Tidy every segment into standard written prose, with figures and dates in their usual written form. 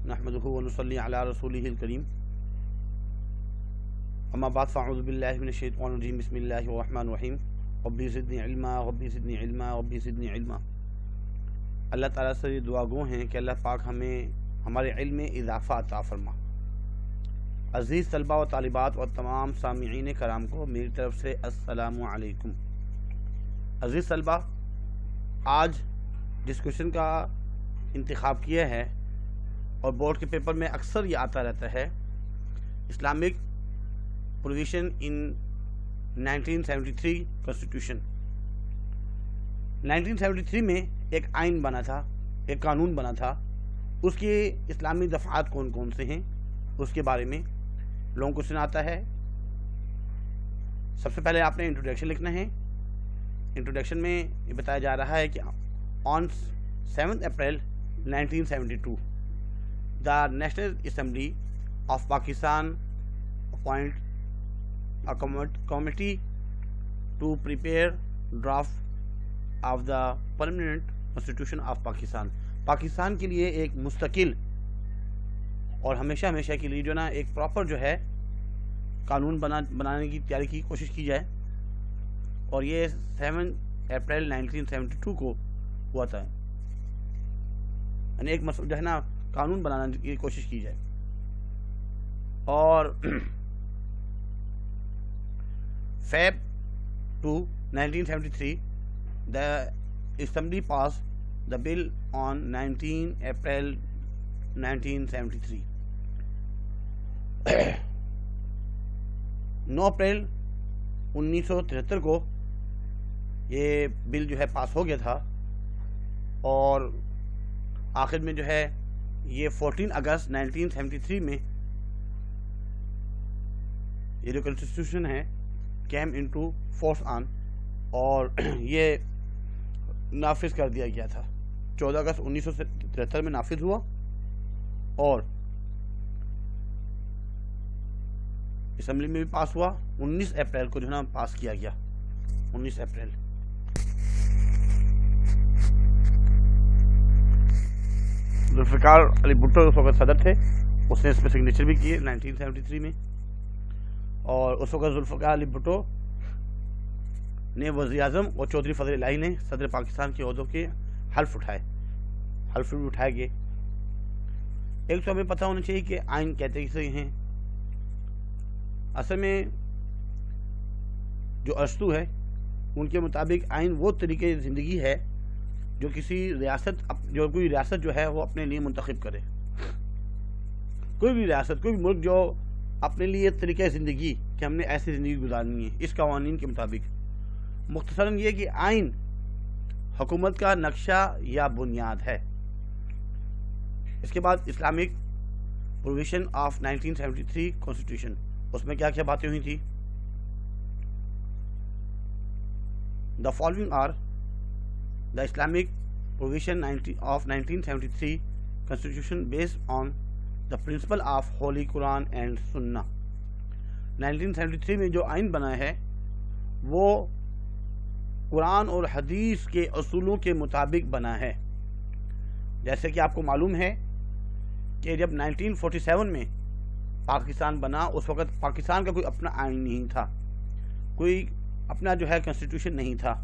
نحمده ونصلي على رسوله الكريم اما بعد فاعوذ بالله من الشیطان الرجیم بسم اللہ الرحمن الرحیم ربی زدنی علما ربی زدنی علما ربی زدنی علما۔ اللہ تعالیٰ سے یہ دعا گو ہیں کہ اللہ پاک ہمیں ہمارے علم میں اضافہ عطا فرما۔ عزیز طلبہ و طالبات اور تمام سامعین کرام کو میری طرف سے السلام علیکم۔ عزیز طلبہ، آج جس کوشچن کا انتخاب کیا ہے اور بورڈ کے پیپر میں اکثر یہ آتا رہتا ہے، اسلامک پروویژن ان 1973 کانسٹیٹیوشن۔ 1973 میں ایک آئین بنا تھا، ایک قانون بنا تھا، اس کے اسلامی دفعات کون کون سے ہیں اس کے بارے میں لوگوں کو سناتا ہے۔ سب سے پہلے آپ نے انٹروڈکشن لکھنا ہے۔ انٹروڈکشن میں یہ بتایا جا رہا ہے کہ آن 7 April 1972 the National Assembly of Pakistan appoint a committee to prepare draft of the permanent constitution of Pakistan۔ Pakistan کے لیے ایک مستقل اور ہمیشہ کے لیے جو نا ایک پراپر جو ہے قانون بنانے کی تیاری کی کوشش کی جائے، اور یہ 7 اپریل 1972 کو ہوا تھا۔ یعنی ایک جو ہے نا قانون بنانے کی کوشش کی جائے، اور Feb 2, 1973 the Assembly passed the bill on 19 April 1973۔ 9 April 1973 کو یہ بل جو ہے پاس ہو گیا تھا، اور آخر میں جو ہے یہ 14 اگست 1973 میں یہ جو کنسٹیٹیوشن ہے کیم انٹو فورس آن، اور یہ نافذ کر دیا گیا تھا۔ 14 اگست 1973 میں نافذ ہوا، اور اسمبلی میں بھی پاس ہوا۔ 19 اپریل کو جو ہے نا پاس کیا گیا، 19 اپریل۔ ذوالفقار علی بھٹو اس وقت صدر تھے، اس نے اس پہ سگنیچر بھی کیے 1973 میں، اور اس وقت ذوالفقار علی بھٹو نے وزیر اعظم اور چودھری فضل الہی نے صدر پاکستان کے عہدوں کے حلف بھی اٹھائے گئے۔ ایک تو ہمیں پتہ ہونا چاہیے کہ آئین کہتے کسے ہیں۔ اصل میں جو ارسطو ہے ان کے مطابق آئین وہ طریقے زندگی ہے جو کوئی ریاست جو ہے وہ اپنے لیے منتخب کرے۔ کوئی بھی ریاست، کوئی بھی ملک جو اپنے لیے طریقہ زندگی کہ ہم نے ایسی زندگی گزارنی ہے اس قوانین کے مطابق، مختصراً یہ کہ آئین حکومت کا نقشہ یا بنیاد ہے۔ اس کے بعد اسلامک پروویژن آف 1973 کانسٹیٹیوشن، اس میں کیا کیا باتیں ہوئی تھی؟ The following are the Islamic provision of 1973 constitution based on the principle of Holy Quran and Sunnah۔ 1973 میں جو آئین بنا ہے وہ قرآن اور حدیث کے اصولوں کے مطابق بنا ہے۔ جیسے کہ آپ کو معلوم ہے کہ جب 1947 میں پاکستان بنا، اس وقت پاکستان کا کوئی اپنا آئین نہیں تھا، کوئی اپنا جو ہے کنسٹیٹیوشن نہیں تھا،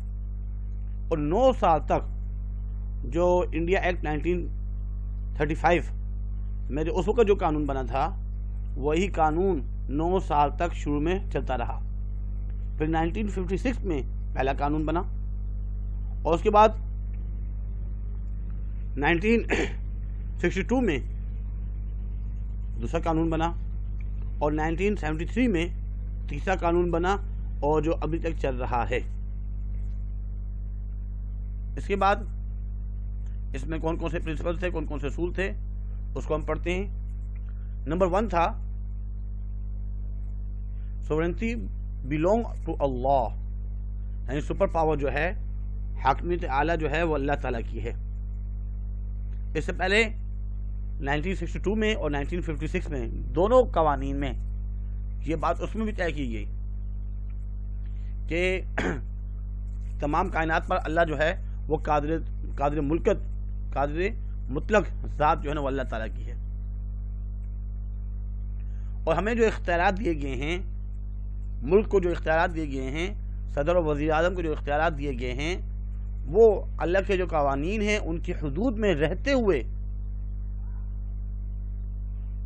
اور 9 سال تک جو انڈیا ایکٹ 1935 میں جو اس وقت جو قانون بنا تھا وہی قانون 9 سال تک شروع میں چلتا رہا۔ پھر 1956 میں پہلا قانون بنا، اور اس کے بعد 1962 میں دوسرا قانون بنا، اور 1973 میں تیسرا قانون بنا، اور جو ابھی تک چل رہا ہے۔ اس کے بعد اس میں کون کون سے پرنسپل تھے، کون کون سے اصول تھے، اس کو ہم پڑھتے ہیں۔ نمبر 1 تھا سوورنٹی بیلونگ ٹو اللہ، یعنی سپر پاور جو ہے، حاکمیت اعلیٰ جو ہے وہ اللہ تعالیٰ کی ہے۔ اس سے پہلے 1962 میں اور 1956 میں دونوں قوانین میں یہ بات اس میں بھی طے کی گئی کہ تمام کائنات پر اللہ جو ہے وہ قادر مطلق ذات جو ہے نا وہ اللہ تعالیٰ کی ہے۔ اور ہمیں جو اختیارات دیے گئے ہیں، ملک کو جو اختیارات دیے گئے ہیں، صدر اور وزیر اعظم کو جو اختیارات دیے گئے ہیں، وہ اللہ کے جو قوانین ہیں ان کی حدود میں رہتے ہوئے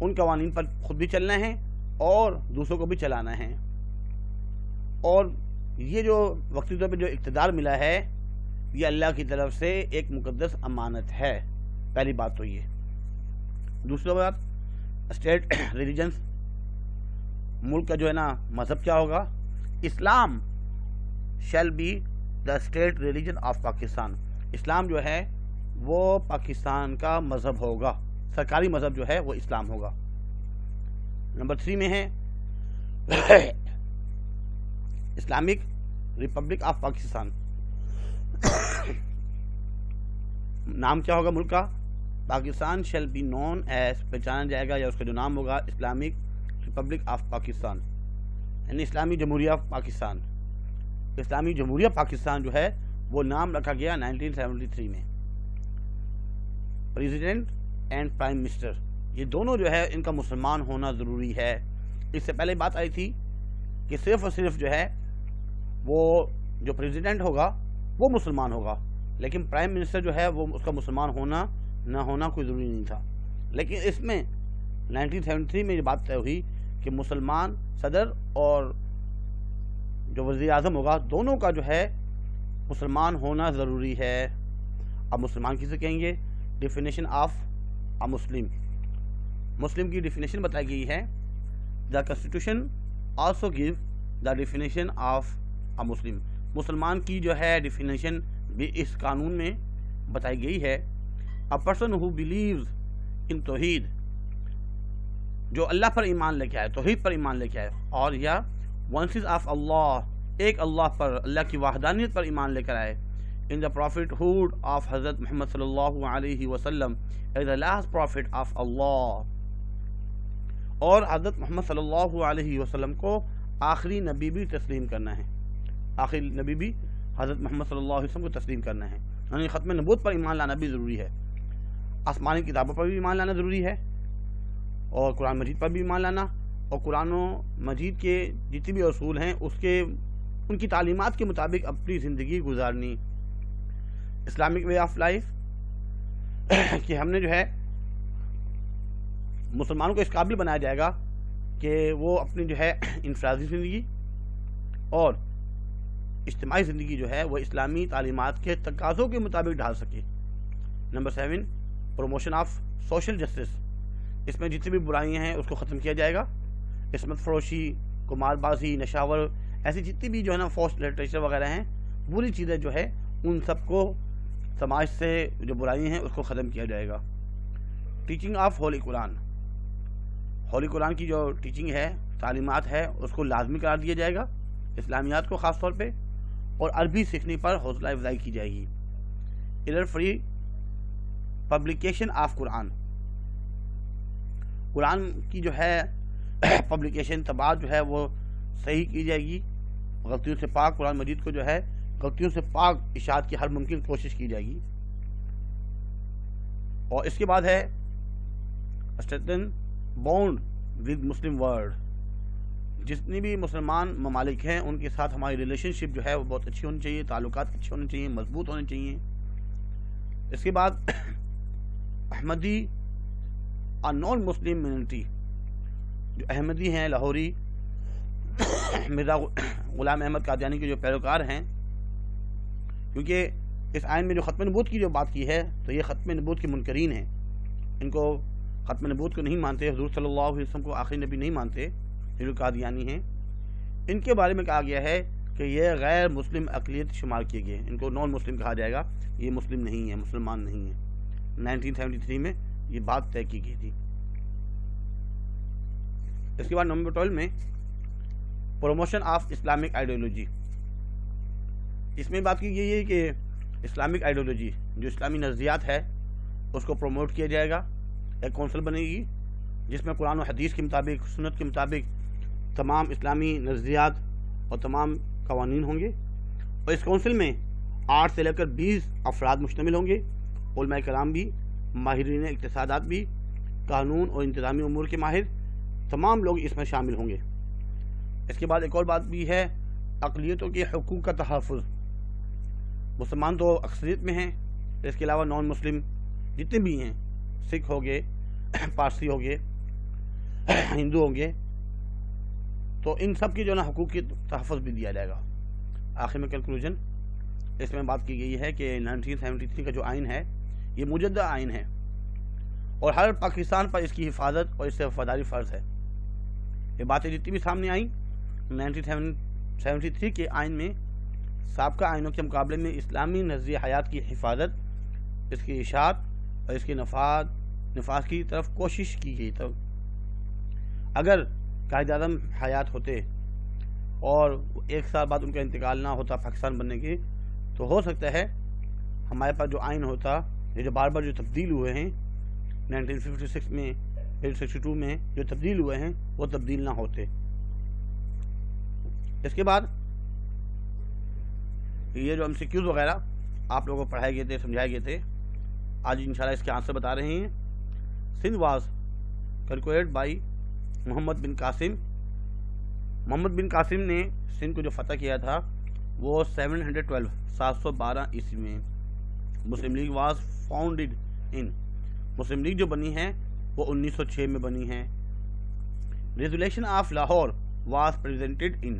ان قوانین پر خود بھی چلنا ہے اور دوسروں کو بھی چلانا ہے. اور یہ جو وقتی طور پہ جو اقتدار ملا ہے یہ اللہ کی طرف سے ایک مقدس امانت ہے. پہلی بات تو یہ. دوسری بات، اسٹیٹ ریلیجنس، ملک کا جو ہے نا مذہب کیا ہوگا؟ Islam shall be the state religion of Pakistan. Islam جو ہے وہ پاکستان کا مذہب ہوگا، سرکاری مذہب جو ہے وہ اسلام ہوگا. نمبر 3 میں ہے اسلامک ریپبلک آف پاکستان. نام کیا ہوگا ملک کا؟ Pakistan shall be known as, پہچانا جائے گا یا اس کا جو نام ہوگا اسلامک ریپبلک آف پاکستان، یعنی اسلامی جمہوریہ پاکستان. اسلامی جمہوریہ پاکستان جو ہے وہ نام رکھا گیا 1973 میں. پریزیڈنٹ اینڈ پرائم منسٹر یہ دونوں جو ہے ان کا مسلمان ہونا ضروری ہے. اس سے پہلے بات آئی تھی کہ صرف اور صرف جو ہے وہ جو پریزیڈنٹ ہوگا وہ مسلمان ہوگا، لیکن پرائم منسٹر جو ہے وہ اس کا مسلمان ہونا نہ ہونا کوئی ضروری نہیں تھا. لیکن اس میں 1973 میں یہ بات طے ہوئی کہ مسلمان صدر اور جو وزیر اعظم ہوگا دونوں کا جو ہے مسلمان ہونا ضروری ہے. اب مسلمان کسے کہیں گے؟ ڈیفینیشن آف اے مسلم. مسلم کی ڈیفینیشن بتائی گئی ہے. The constitution also give the definition of a Muslim. مسلمان کی جو ہے ڈیفینیشن بھی اس قانون میں بتائی گئی ہے. A person who believes in توحید، جو اللہ پر ایمان لے کے آئے، توحید پر ایمان لے کے آئے، اور یا ونسز آف اللہ، ایک اللہ پر، اللہ کی وحدانیت پر ایمان لے کر آئے. In the prophethood of Hazrat Muhammad صلی اللہ علیہ وسلم as the last prophet of Allah, اور حضرت محمد صلی اللہ علیہ وسلم کو آخری نبی بھی تسلیم کرنا ہے. آخری نبی بھی حضرت محمد صلی اللہ علیہ وسلم کو تسلیم کرنا ہے. یعنی ختم نبوت پر ایمان لانا بھی ضروری ہے. آسمانی کتابوں پر بھی ایمان لانا ضروری ہے، اور قرآن مجید پر بھی ایمان لانا، اور قرآن و مجید کے جتنے بھی اصول ہیں ان کی تعلیمات کے مطابق اپنی زندگی گزارنی. اسلامک وے آف لائف کہ ہم نے جو ہے مسلمانوں کو اس قابل بنایا جائے گا کہ وہ اپنی جو ہے انفرادی زندگی اور اجتماعی زندگی جو ہے وہ اسلامی تعلیمات کے تقاضوں کے مطابق ڈھال سکے. Number 7 promotion of social justice. اس میں جتنی بھی برائیاں ہیں اس کو ختم کیا جائے گا. عصمت فروشی، قمار بازی، نشاور، ایسی جتنی بھی جو ہے نا فورسڈ لٹریچر وغیرہ ہیں، بری چیزیں جو ہے ان سب کو سماج سے جو برائیاں ہیں اس کو ختم کیا جائے گا. ٹیچنگ آف ہولی قرآن. ہولی قرآن کی جو ٹیچنگ ہے، تعلیمات ہے، اس کو لازمی قرار دیا جائے گا، اسلامیات کو خاص طور پہ، اور عربی سیکھنے پر حوصلہ افزائی کی جائے گی. ایرر فری پبلیکیشن آف قرآن. قرآن کی جو ہے پبلیکیشن، طباعت جو ہے وہ صحیح کی جائے گی. غلطیوں سے پاک قرآن مجید کو جو ہے غلطیوں سے پاک اشاعت کی ہر ممکن کوشش کی جائے گی. اور اس کے بعد ہے strengthen bond with Muslim world. جتنی بھی مسلمان ممالک ہیں ان کے ساتھ ہماری ریلیشن شپ جو ہے وہ بہت اچھی ہونی چاہیے، تعلقات اچھے ہونے چاہیے، مضبوط ہونے چاہیے. اس کے بعد احمدی نان مسلم کمیونٹی، جو احمدی ہیں لاہوری، مرزا غلام احمد قادیانی کے جو پیروکار ہیں، کیونکہ اس آئین میں جو ختم نبوت کی جو بات کی ہے تو یہ ختم نبوت کے منکرین ہیں. ان کو ختم نبوت کو نہیں مانتے، حضور صلی اللہ علیہ وسلم کو آخری نبی نہیں مانتے، یہ جو قادیانی ہیں. ان کے بارے میں کہا گیا ہے کہ یہ غیر مسلم اقلیت شمار کیے گئے، ان کو نان مسلم کہا جائے گا، یہ مسلم نہیں ہے، مسلمان نہیں ہیں. 1973 میں یہ بات طے کی گئی تھی. اس کے بعد نمبر 12 میں پروموشن آف اسلامک آئیڈیالوجی. اس میں بات کی گئی ہے کہ اسلامک آئیڈیالوجی جو اسلامی نظریات ہے اس کو پروموٹ کیا جائے گا. ایک کونسل بنے گی جس میں قرآن و حدیث کے مطابق، سنت کے مطابق تمام اسلامی نظریات اور تمام قوانین ہوں گے. اور اس کونسل میں 8 سے لے کر 20 افراد مشتمل ہوں گے. علماء کرام بھی، ماہرین اقتصادات بھی، قانون اور انتظامی امور کے ماہر، تمام لوگ اس میں شامل ہوں گے۔ اس کے بعد ایک اور بات بھی ہے، اقلیتوں کے حقوق کا تحفظ۔ مسلمان تو اکثریت میں ہیں، اس کے علاوہ نان مسلم جتنے بھی ہیں، سکھ ہو گئے، پارسی ہو گئے، ہندو ہوں گے، تو ان سب کی جو نا حقوق کی تحفظ بھی دیا جائے گا۔ آخر میں کنکلوژن اس میں بات کی گئی ہے کہ 1973 کا جو آئین ہے یہ مجدہ آئین ہے اور ہر پاکستان پر اس کی حفاظت اور اس سے وفاداری فرض ہے۔ یہ باتیں جتنی بھی سامنے آئیں 1973 کے آئین میں سابقہ آئینوں کے مقابلے میں اسلامی نظریہ حیات کی حفاظت، اس کی اشاعت اور اس کے نفاذ کی طرف کوشش کی گئی۔ تب اگر قائد اعظم حیات ہوتے اور 1 سال بعد ان کا انتقال نہ ہوتا پاکستان بننے کی، تو ہو سکتا ہے ہمارے پاس جو آئین ہوتا، یہ جو بار بار جو تبدیل ہوئے ہیں 1956 میں پھر 62 میں جو تبدیل ہوئے ہیں وہ تبدیل نہ ہوتے۔ اس کے بعد یہ جو MCQs وغیرہ آپ لوگوں کو پڑھائے گئے تھے، سمجھائے گئے تھے، آج انشاءاللہ اس کے آنسر بتا رہے ہیں۔ سندھ واز کنکوئرڈ بائی محمد بن قاسم۔ محمد بن قاسم نے سندھ کو جو فتح کیا تھا وہ 712 عیسوی میں۔ Muslim League was founded in, Muslim League جو بنی ہے وہ 1906 میں بنی ہے۔ Resolution of Lahore was presented in,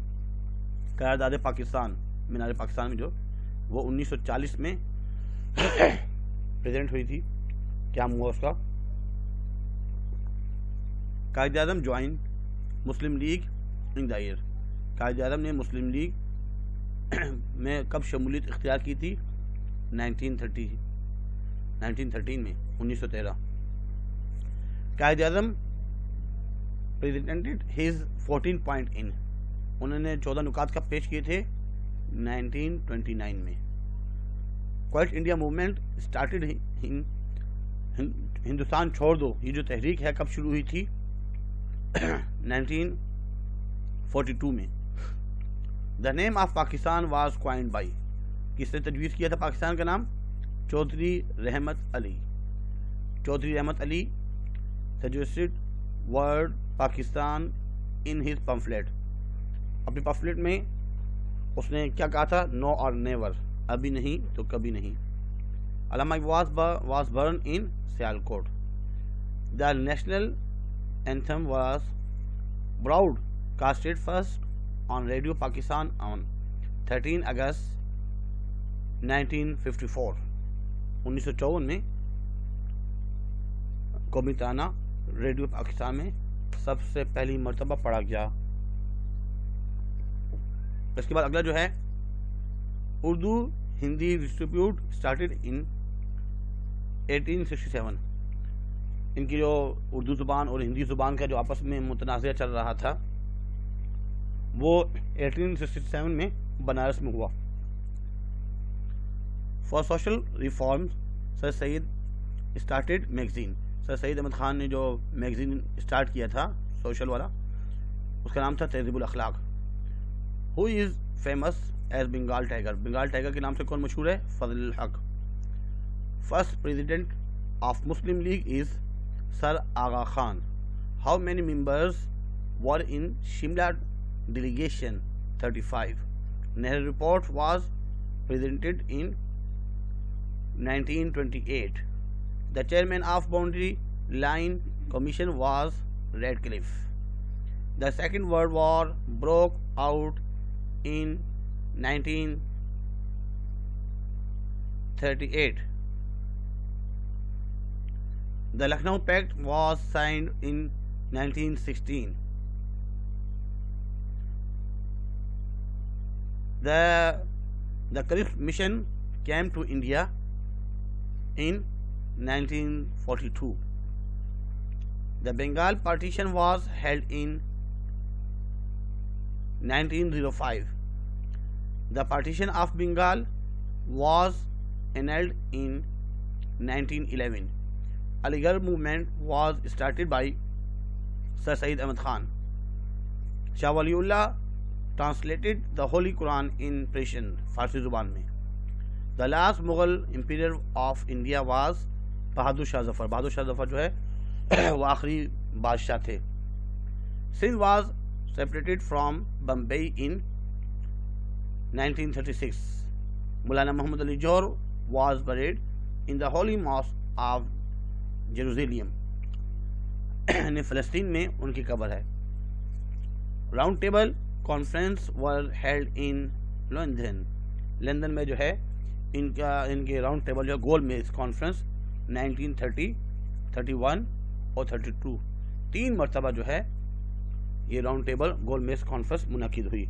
قرارداد پاکستان، مینار پاکستان میں جو وہ 1940 میں پریزنٹ ہوئی تھی، کیا ہوا اس کا؟ قائد اعظم جوائن مسلم لیگ ان دا ایئر، قائد اعظم نے مسلم لیگ میں کب شمولیت اختیار کی تھی؟ 1913 میں، 1913۔ Quaid Azam presented his 14 point in, انہوں نے 14 نکات کب پیش کیے تھے؟ 1929 میں۔ Quite India movement started in, Hindustan چھوڑ دو یہ جو تحریک ہے کب شروع ہوئی تھی؟ 1942 میں۔ The name of Pakistan was coined by, کس نے تجویز کیا تھا پاکستان کا نام؟ Chaudhry Rahmat Ali. Chaudhry Rahmat Ali suggested word Pakistan in his pamphlet, اپنے پمفلیٹ میں اس نے کیا کہا تھا؟ نو اور نیور، ابھی نہیں تو کبھی نہیں۔ Allama was born in Sialkot. The national anthem was broadcasted first on Radio Pakistan on 13 August 1954، 1954 میں قومی ترانہ ریڈیو پاکستان میں سب سے پہلی مرتبہ پڑھا گیا۔ اس کے بعد اگلا جو ہے Urdu Hindi distribute started in 1867۔ ان کی جو اردو زبان اور ہندی زبان کا جو آپس میں متنازع چل رہا تھا وہ 1867 میں بنارس میں ہوا۔ For social reforms Sir Syed started magazine, Sir Syed Ahmad Khan نے جو میگزین اسٹارٹ کیا تھا سوشل والا، اس کا نام تھا Tahzeeb ul Akhlaq. Who is famous as Bengal tiger, Bengal tiger کے نام سے کون مشہور ہے؟ Fazlul Haq. First president of Muslim League is Sir Agha Khan. How many members were in Shimla delegation? 35۔ Nehru report was presented in 1928۔ The chairman of Boundary Line Commission was Radcliffe۔ The Second World War broke out in 1938۔ The Lucknow Pact was signed in 1916۔ The Carib mission came to India in 1942۔ The Bengal partition was held in 1905۔ The partition of Bengal was annulled in 1911۔ Aligarh movement was started by Sir Syed Ahmad Khan۔ Shah Waliullah translated the Holy Quran in Persian، فارسی زبان میں۔ The last Mughal emperor of India was Bahadur Shah Zafar. Bahadur Shah Zafar جو ہے وہ آخری بادشاہ تھے۔ Sindh was separated from Bombay in 1936. Maulana Muhammad Ali Johar was buried in the Holy Mosque of Jerusalem. یعنی فلسطین میں ان کی قبر ہے. Round table conference were held in London میں جو ہے ان کے راؤنڈ ٹیبل جو ہے گول میز کانفرنس 1930, 31 اور 32 3 مرتبہ جو ہے یہ راؤنڈ ٹیبل گول میز کانفرنس منعقد ہوئی.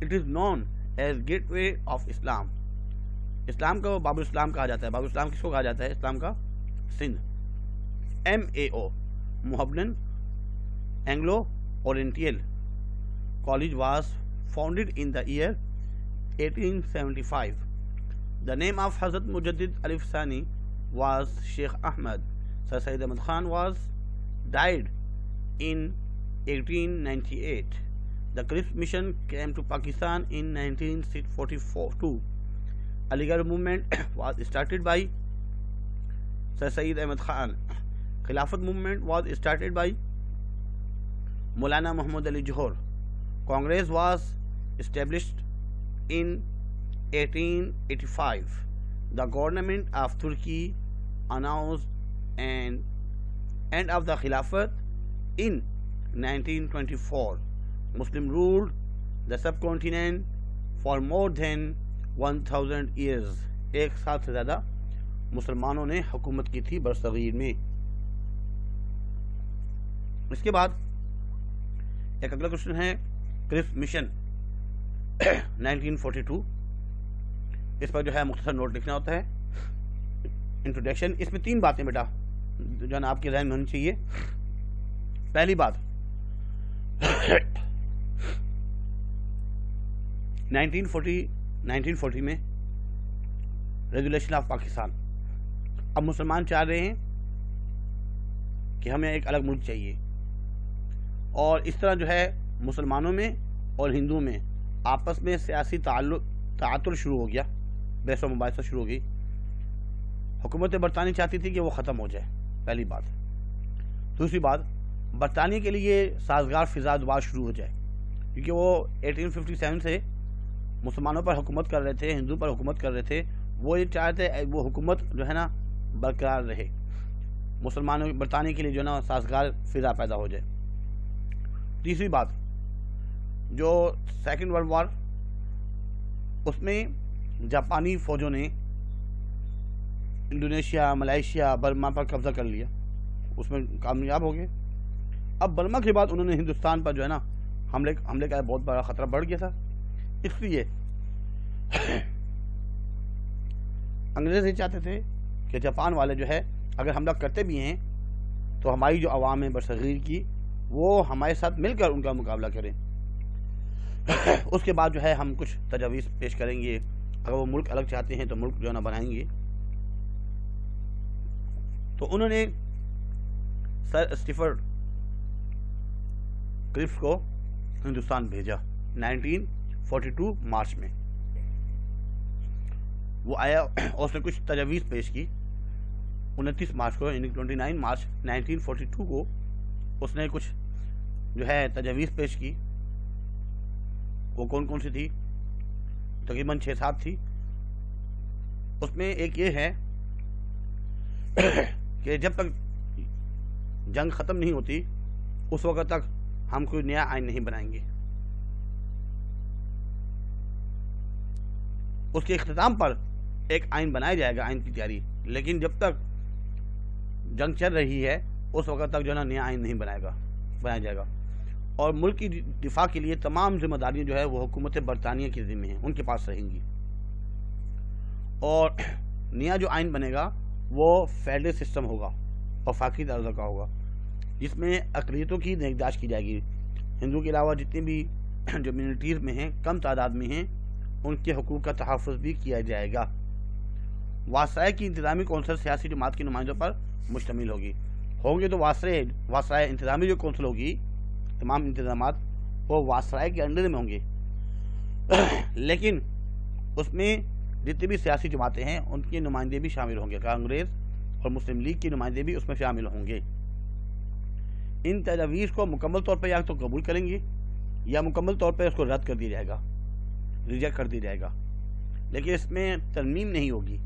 It is known as gateway of Islam. Islam کا باب الاسلام کہا جاتا ہے. باب الاسلام کس کو کہا جاتا ہے؟ اسلام کا Sindh. MAO Mohammedan Anglo-Oriental College was founded in the year 1875. The name of Hazrat Mujaddid Alif Sani was Sheikh Ahmad. Sir Syed Ahmad Khan died in 1898. The Crisp mission came to Pakistan in 1942. Aligarh movement was started by Sir Syed Ahmad Khan. Khilafat movement was started by Maulana Muhammad Ali Johar. Congress was established in 1885. The government of Turkey announced an end of the Khilafat in 1924. Muslim ruled the subcontinent for more than 1000 years. ایک سال سے زیادہ مسلمانوں نے حکومت کی تھی برصغیر میں. اس کے بعد ایک اگلا کوشچن ہے کرسپ مشن 1942. اس پر جو ہے مختصر نوٹ لکھنا ہوتا ہے. انٹروڈکشن. اس میں 3 باتیں بیٹا جو ہے نا آپ کے ذہن میں ہونی چاہیے. پہلی بات 1940 میں ریزولیشن آف پاکستان. اب مسلمان چاہ رہے ہیں کہ ہمیں ایک الگ ملک چاہیے، اور اس طرح جو ہے مسلمانوں میں اور ہندوؤں میں آپس میں سیاسی تعاطل شروع ہو گیا، بحث و مباحثہ شروع ہو گئی. حکومت برطانیہ چاہتی تھی کہ وہ ختم ہو جائے، پہلی بات. دوسری بات، برطانیہ کے لیے سازگار فضا دوبارہ شروع ہو جائے، کیونکہ وہ 1857 سے مسلمانوں پر حکومت کر رہے تھے، ہندو پر حکومت کر رہے تھے. وہ یہ چاہتے وہ حکومت جو ہے نا برقرار رہے، مسلمانوں برطانیہ کے لیے جو ہے نا سازگار فضا پیدا ہو جائے. تیسری بات، جو سیکنڈ ورلڈ وار، اس میں جاپانی فوجوں نے انڈونیشیا، ملائیشیا، برما پر قبضہ کر لیا، اس میں کامیاب ہو گئے. اب برما کے بعد انہوں نے ہندوستان پر جو ہے نا حملے کا بہت بڑا خطرہ بڑھ گیا تھا. اس لیے انگریز یہ چاہتے تھے کہ جاپان والے جو ہے اگر حملہ کرتے بھی ہیں تو ہماری جو عوام ہے برصغیر کی، وہ ہمارے ساتھ مل کر ان کا مقابلہ کریں. اس کے بعد جو ہے ہم کچھ تجاویز پیش کریں گے. اگر وہ ملک الگ چاہتے ہیں تو ملک جو ہے نا بنائیں گے. تو انہوں نے سر اسٹیفرڈ کرپس کو ہندوستان بھیجا 1942 مارچ میں. وہ آیا اور اس نے کچھ تجاویز پیش کی. 29 مارچ کو یعنی 29 مارچ 1942 کو اس نے کچھ جو ہے تجاویز پیش کی. وہ کون سی تھی؟ تقریباً 6-7 تھی. اس میں ایک یہ ہے کہ جب تک جنگ ختم نہیں ہوتی اس وقت تک ہم کوئی نیا آئین نہیں بنائیں گے. اس کے اختتام پر ایک آئین بنایا جائے گا، آئین کی تیاری، لیکن جب تک جنگ چل رہی ہے اس وقت تک جو ہے نا نیا آئین نہیں بنایا جائے گا. اور ملک کی دفاع کے لیے تمام ذمہ داریاں جو ہے وہ حکومت برطانیہ کے ذمہ ہیں، ان کے پاس رہیں گی. اور نیا جو آئین بنے گا وہ فیڈرل سسٹم ہوگا، وفاقی درجہ کا ہوگا، جس میں اقلیتوں کی نگہداشت کی جائے گی. ہندو کے علاوہ جتنے بھی جو منورٹیز میں ہیں، کم تعداد میں ہیں، ان کے حقوق کا تحفظ بھی کیا جائے گا. واسرائے کی انتظامی کونسل سیاسی جماعت کے نمائندوں پر مشتمل ہوگی. ہوں گے تو واسرائے انتظامی جو کونسل ہوگی، تمام انتظامات وہ واسرائے کے انڈر میں ہوں گے، لیکن اس میں جتنی بھی سیاسی جماعتیں ہیں ان کے نمائندے بھی شامل ہوں گے. کانگریس اور مسلم لیگ کے نمائندے بھی اس میں شامل ہوں گے. ان تجاویز کو مکمل طور پر یا تو قبول کریں گے یا مکمل طور پر اس کو رد کر دیا جائے گا، ریجیکٹ کر دیا جائے گا، لیکن اس میں ترمیم نہیں ہوگی۔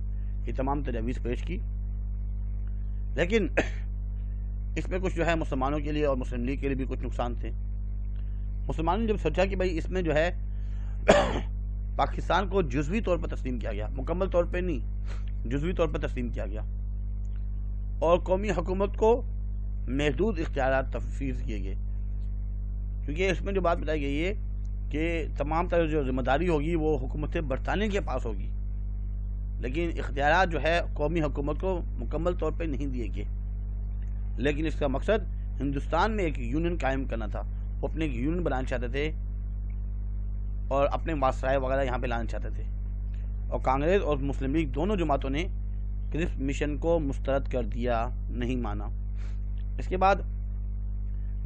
یہ تمام تجاویز پیش کی، لیکن اس میں کچھ جو ہے مسلمانوں کے لیے اور مسلم لیگ کے لیے بھی کچھ نقصان تھے۔ مسلمانوں نے جب سوچا کہ بھائی اس میں جو ہے پاکستان کو جزوی طور پر تسلیم کیا گیا، مکمل طور پہ نہیں، جزوی طور پر تسلیم کیا گیا، اور قومی حکومت کو محدود اختیارات تفویض کیے گئے، کیونکہ اس میں جو بات بتائی گئی ہے کہ تمام طرح جو ذمہ داری ہوگی وہ حکومت برطانیہ کے پاس ہوگی، لیکن اختیارات جو ہے قومی حکومت کو مکمل طور پہ نہیں دیے گئے۔ لیکن اس کا مقصد ہندوستان میں ایک یونین قائم کرنا تھا، وہ اپنے ایک یونین بنانا چاہتے تھے اور اپنے واسطے وغیرہ یہاں پہ لانا چاہتے تھے، اور کانگریس اور مسلم لیگ دونوں جماعتوں نے کرسپ مشن کو مسترد کر دیا، نہیں مانا۔ اس کے بعد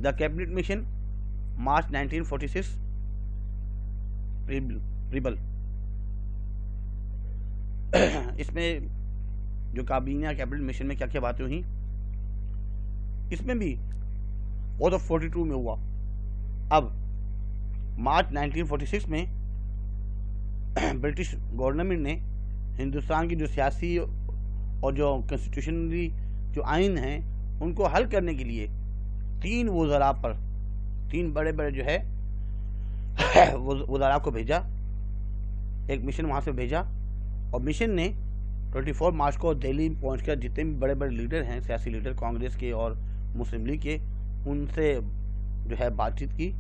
دا کیبنٹ مشن مارچ 1946 پریبل، اس میں جو کابینہ کیبنٹ مشن میں کیا کیا باتیں ہوئیں، اس میں بھی وہ تو 42 میں ہوا۔ اب مارچ 1946 میں برٹش گورنمنٹ نے ہندوستان کی جو سیاسی اور جو کنسٹیٹیوشنلی جو آئین ہیں ان کو حل کرنے کے لیے 3 وزراء پر، 3 بڑے بڑے جو ہے وزراء کو بھیجا، ایک مشن وہاں سے بھیجا، اور مشن نے 24 مارچ کو دہلی پہنچ کر جتنے بھی بڑے بڑے لیڈر ہیں، سیاسی لیڈر کانگریس کے اور مسلم لیگ کے، ان سے جو ہے بات چیت کی،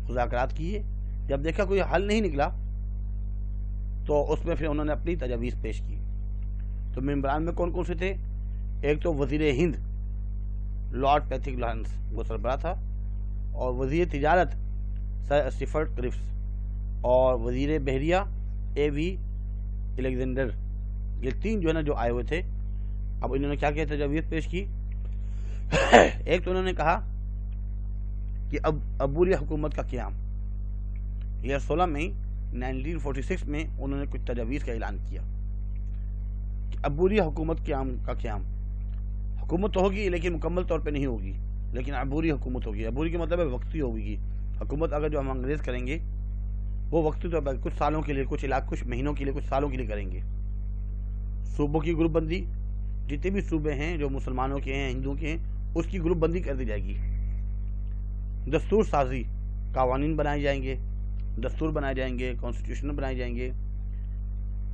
مذاکرات کیے۔ جب دیکھا کوئی حل نہیں نکلا تو اس میں پھر انہوں نے اپنی تجاویز پیش کی۔ تو ممبران میں کون کون سے تھے؟ ایک تو وزیر ہند لارڈ پیتھک لارنس وہ سربراہ تھا، اور وزیر تجارت سر اسٹیفرڈ کرفس، اور وزیر بحریہ اے وی الیگزینڈر، یہ 3 جو ہے نا جو آئے ہوئے تھے۔ اب انہوں نے کیا کیا تجاویز پیش کی؟ ایک تو انہوں نے کہا کہ اب عبوری حکومت کا قیام، یہ 16 مئی 1946 میں انہوں نے کچھ تجاویز کا اعلان کیا کہ عبوری حکومت کا قیام، حکومت تو ہوگی لیکن مکمل طور پہ نہیں ہوگی، لیکن عبوری حکومت ہوگی۔ عبوری کا مطلب ہے وقتی ہوگی حکومت، اگر جو ہم انگریز کریں گے وہ وقتی طور پر کچھ سالوں کے لیے، کچھ علاقے، کچھ مہینوں کے لیے، کچھ سالوں کے لیے کریں گے۔ صوبوں کی گروپ بندی، جتنے بھی صوبے ہیں جو مسلمانوں کے ہیں، ہندوؤں کے ہیں، اس کی گروپ بندی کر دی جائے گی۔ دستور سازی، قوانین بنائے جائیں گے، دستور بنائے جائیں گے، کانسٹیٹیوشن بنائے جائیں گے،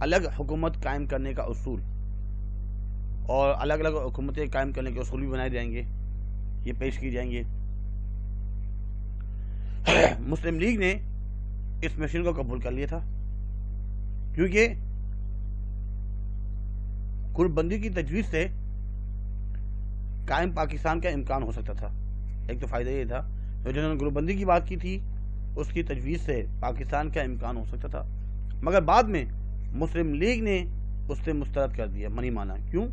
الگ حکومت قائم کرنے کا اصول اور الگ الگ حکومتیں قائم کرنے کے اصول بھی بنائے جائیں گے، یہ پیش کی جائیں گے۔ مسلم لیگ نے اس مشن کو قبول کر لیا تھا، کیونکہ گروپ بندی کی تجویز سے قائم پاکستان کا امکان ہو سکتا تھا۔ ایک تو فائدہ یہ تھا جو جنہوں نے گروپ بندی کی بات کی تھی، اس کی تجویز سے پاکستان کا امکان ہو سکتا تھا، مگر بعد میں مسلم لیگ نے اس سے مسترد کر دیا، منی مانا۔ کیوں؟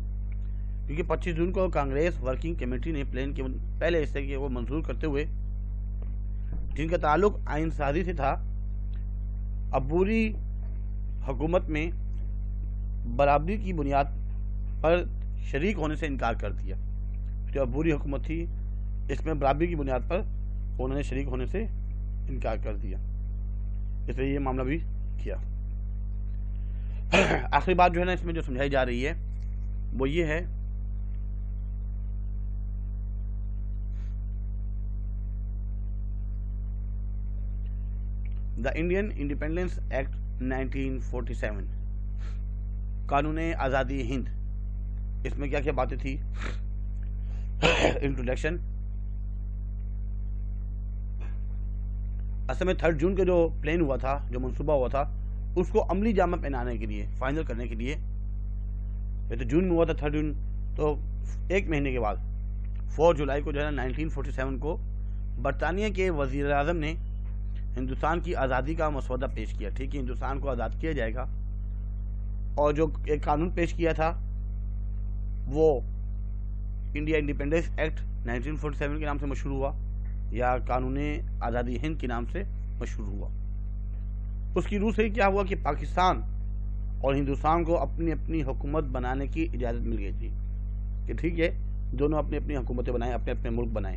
کیونکہ 25 جون کو کانگریس ورکنگ کمیٹی نے پلان کے پہلے حصے کے وہ منظور کرتے ہوئے، جن کا تعلق آئین سازی سے تھا، عبوری حکومت میں برابری کی بنیاد پر شریک ہونے سے انکار کر دیا۔ جو عبوری حکومت تھی اس میں برابری کی بنیاد پر انہوں نے شریک ہونے سے انکار کر دیا، اس لیے یہ معاملہ بھی کیا۔ آخری بات جو ہے نا اس میں جو سمجھائی جا رہی ہے وہ یہ ہے دا انڈین انڈیپینڈنس ایکٹ 1947، قانون آزادی ہند۔ اس میں کیا کیا باتیں تھی؟ انٹروڈکشن، اصل میں 3 جون کا جو پلان ہوا تھا، جو منصوبہ ہوا تھا، اس کو عملی جامہ پہنانے کے لیے، فائنل کرنے کے لیے، یہ تو جون میں ہوا تھا 3 جون، تو 1 مہینے کے بعد 4 جولائی کو جو ہے نا 1947 کو برطانیہ کے وزیر اعظم نے ہندوستان کی آزادی کا مسودہ پیش کیا۔ ٹھیک ہے، ہندوستان کو آزاد کیا جائے گا، اور جو ایک قانون پیش کیا تھا وہ انڈیا انڈیپینڈنس ایکٹ 1947 کے نام سے مشہور ہوا، یا قانون آزادی ہند کے نام سے مشہور ہوا۔ اس کی روح سے کیا ہوا کہ پاکستان اور ہندوستان کو اپنی اپنی حکومت بنانے کی اجازت مل گئی تھی، کہ ٹھیک ہے دونوں اپنی اپنی حکومتیں بنائیں، اپنے اپنے ملک بنائیں،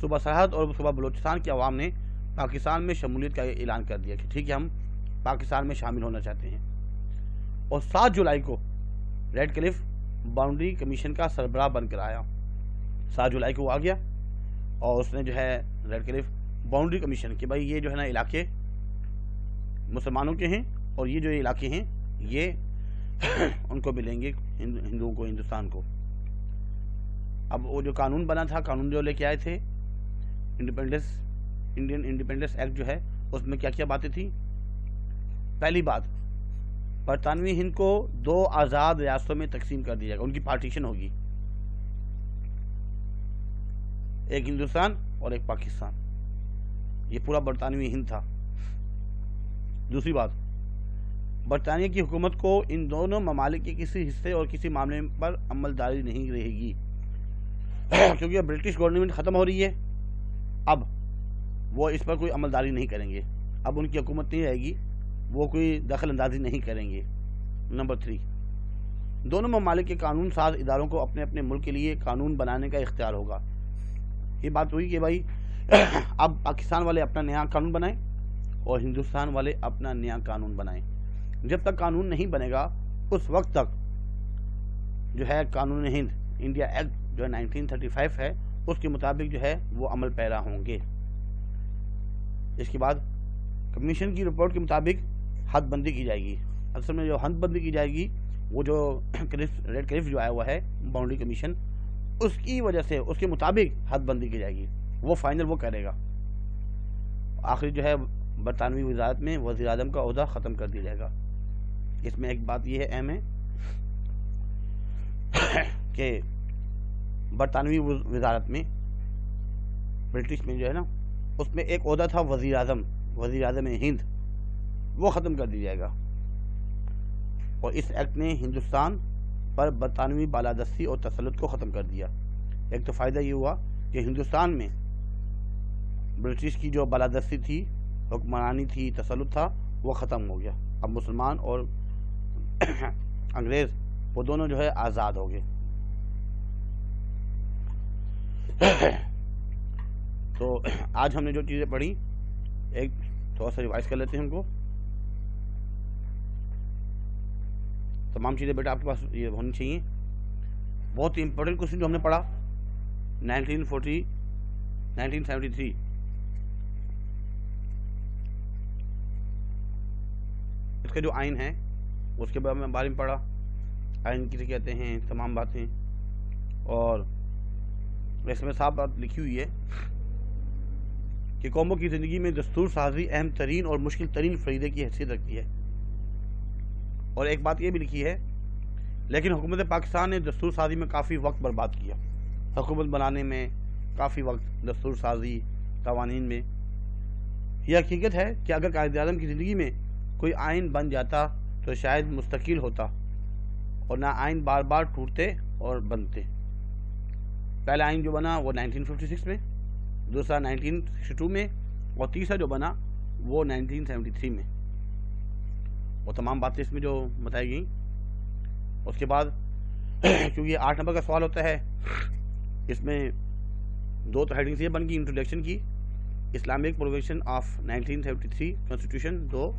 صوبہ سرحد اور صوبہ بلوچستان کی عوام نے پاکستان میں شمولیت کا اعلان کر دیا کہ ٹھیک ہے ہم پاکستان میں شامل ہونا چاہتے ہیں، اور 7 جولائی کو ریڈ کلف باؤنڈری کمیشن کا سربراہ بن کر آیا۔ 7 جولائی کو وہ آ گیا اور اس نے جو ہے ریڈ کلف باؤنڈری کمیشن کہ بھائی یہ جو ہے نا علاقے مسلمانوں کے ہیں اور یہ جو علاقے ہیں یہ ان کو ملیں گے، ہندوؤں کو، ہندوستان کو۔ اب وہ جو قانون بنا تھا، قانون جو لے کے آئے تھے انڈین انڈیپینڈنس ایکٹ جو ہے، اس میں کیا کیا باتیں تھیں؟ پہلی بات، برطانوی ہند کو 2 آزاد ریاستوں میں تقسیم کر دیا جائے گا، ان کی پارٹیشن ہوگی، ایک ہندوستان اور ایک پاکستان، یہ پورا برطانوی ہند تھا۔ دوسری بات، برطانیہ کی حکومت کو ان دونوں ممالک کے کسی حصے اور کسی معاملے پر عملداری نہیں رہے گی، کیونکہ برٹش گورنمنٹ ختم ہو رہی ہے، اب وہ اس پر کوئی عملداری نہیں کریں گے، اب ان کی حکومت نہیں رہے گی، وہ کوئی دخل اندازی نہیں کریں گے۔ نمبر 3، دونوں ممالک کے قانون ساز اداروں کو اپنے اپنے ملک کے لیے قانون بنانے کا اختیار ہوگا۔ یہ بات ہوئی کہ بھائی اب پاکستان والے اپنا نیا قانون بنائیں اور ہندوستان والے اپنا نیا قانون بنائیں۔ جب تک قانون نہیں بنے گا اس وقت تک جو ہے قانون ہند انڈیا ایکٹ جو 1935 ہے اس کے مطابق جو ہے وہ عمل پیرا ہوں گے۔ اس کے بعد کمیشن کی رپورٹ کے مطابق حد بندی کی جائے گی۔ اصل میں جو حد بندی کی جائے گی وہ جو ریڈ کلف جو آیا ہوا ہے باؤنڈری کمیشن، اس کی وجہ سے اس کے مطابق حد بندی کی جائے گی، وہ فائنل وہ کرے گا۔ آخری جو ہے برطانوی وزارت میں وزیر اعظم کا عہدہ ختم کر دیا جائے گا۔ اس میں ایک بات یہ ہے اہم ہے کہ برطانوی وزارت میں برٹش میں جو ہے نا اس میں ایک عہدہ تھا وزیر اعظم ہند، وہ ختم کر دیا جائے گا۔ اور اس ایکٹ نے ہندوستان پر برطانوی بالادستی اور تسلط کو ختم کر دیا۔ ایک تو فائدہ یہ ہوا کہ ہندوستان میں برٹش کی جو بالادستی تھی، حکمرانی تھی، تسلط تھا، وہ ختم ہو گیا۔ اب مسلمان اور انگریز وہ دونوں جو ہے آزاد ہو گئے۔ تو آج ہم نے جو چیزیں پڑھی ایک تھوڑا سا ریوائز کر لیتے ہیں ان کو۔ تمام چیزیں بیٹا آپ کے پاس یہ ہونی چاہیے۔ بہت ہی امپورٹنٹ کوشچن جو ہم نے پڑھا 1973 اس کا جو آئین ہے اس کے بارے میں پڑھا، آئین کسے کہتے ہیں، تمام باتیں، اور اس میں صاف بات لکھی ہوئی ہے کہ قوموں کی زندگی میں دستور سازی اہم ترین اور مشکل ترین فریضے کی حیثیت رکھتی ہے۔ اور ایک بات یہ بھی لکھی ہے لیکن حکومت پاکستان نے دستور سازی میں کافی وقت برباد کیا، حکومت بنانے میں کافی وقت، دستور سازی، قوانین میں۔ یہ حقیقت ہے کہ اگر قائد اعظم کی زندگی میں کوئی آئین بن جاتا تو شاید مستقل ہوتا اور نہ آئین بار بار ٹوٹتے اور بنتے۔ پہلا آئین جو بنا وہ 1956 میں، دوسرا 1962 میں، اور تیسرا جو بنا وہ 1973 میں۔ وہ تمام باتیں اس میں جو بتائی گئیں۔ اس کے بعد کیونکہ یہ 8 نمبر کا سوال ہوتا ہے، اس میں 2 تو ہیڈنگز یہ بن گئی انٹروڈکشن کی، اسلامک پروویژن آف 1973 کنسٹیٹیوشن 2،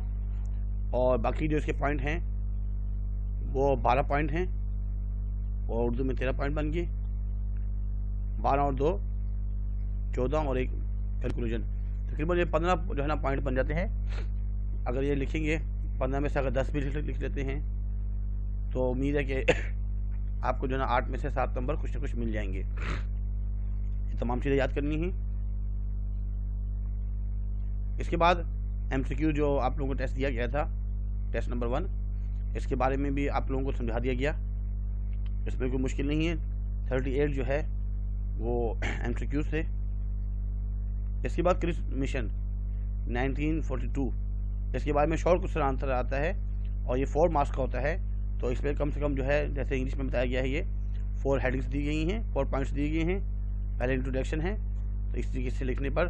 اور باقی جو اس کے پوائنٹ ہیں وہ 12 پوائنٹ ہیں، اور اردو میں 13 پوائنٹ بن گئے، 12 اور 2 14 اور ایک کنکلوژن، تقریباً یہ 15 جو ہے نا پوائنٹ بن جاتے ہیں۔ اگر یہ لکھیں گے 15 میں سے اگر 10 بھی لکھ لیتے ہیں تو امید ہے کہ آپ کو جو ہے نا 8 میں سے 7 نمبر کچھ نہ کچھ مل جائیں گے۔ یہ تمام چیزیں یاد کرنی ہیں۔ اس کے بعد MCQ جو آپ لوگوں کو ٹیسٹ دیا گیا تھا، ٹیسٹ نمبر 1، اس کے بارے میں بھی آپ لوگوں کو سمجھا دیا گیا، اس میں کوئی مشکل نہیں ہے۔ 38 جو ہے وہ MCQ سے۔ اس کے بعد کرس مشن 1942، اس کے بارے میں شارٹ کوسچن آنسر آتا ہے اور یہ 4 مارکس کا ہوتا ہے، تو اس میں کم سے کم جو ہے جیسے انگلش میں بتایا گیا ہے یہ 4 ہیڈنگس دی گئی ہیں، 4 پوائنٹس دیے گئے ہیں، پہلے انٹروڈکشن ہے، تو اس طریقے سے لکھنے پر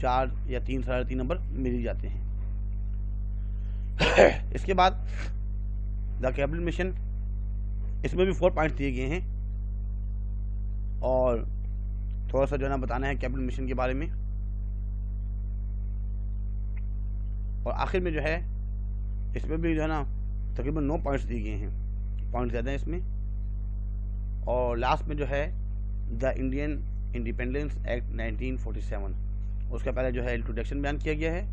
4 یا 3 3.5 نمبر مل ہی جاتے ہیں۔ اس کے بعد دا کیبنٹ مشن، اس میں بھی 4 پوائنٹس دیے گئے ہیں، اور تھوڑا سا جو ہے نا بتانا ہے کیپٹل مشن کے بارے میں، اور آخر میں جو ہے اس میں بھی جو ہے نا تقریباً 9 پوائنٹس دیے گئے ہیں، پوائنٹ زیادہ ہیں اس میں. اور لاسٹ میں جو ہے دا انڈین انڈیپینڈنس ایکٹ 1947، اس کا پہلے جو ہے انٹروڈکشن بیان کیا گیا ہے،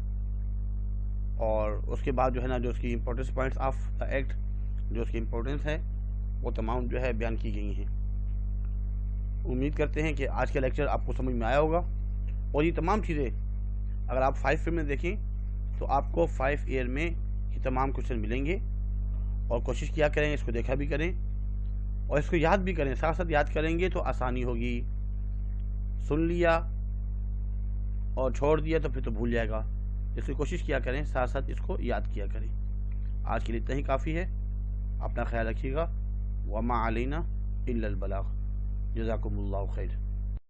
اور اس کے بعد جو ہے نا جو اس کی importance points of the act, جو اس کی امپورٹنس ہے وہ تمام جو ہے بیان کی گئی ہیں. امید کرتے ہیں کہ آج کا لیکچر آپ کو سمجھ میں آیا ہوگا، اور یہ تمام چیزیں اگر آپ 5 فلم میں دیکھیں تو آپ کو 5 ایئر میں یہ تمام کوشچن ملیں گے، اور کوشش کیا کریں اس کو دیکھا بھی کریں اور اس کو یاد بھی کریں. ساتھ ساتھ یاد کریں گے تو آسانی ہوگی، سن لیا اور چھوڑ دیا تو پھر تو بھول جائے گا. اس کی کوشش کیا کریں، ساتھ ساتھ اس کو یاد کیا کریں. آج کے لیے اتنا ہی کافی ہے. اپنا خیال رکھیے گا. وما علینا الا البلاغ. جزاکم اللہ خیر.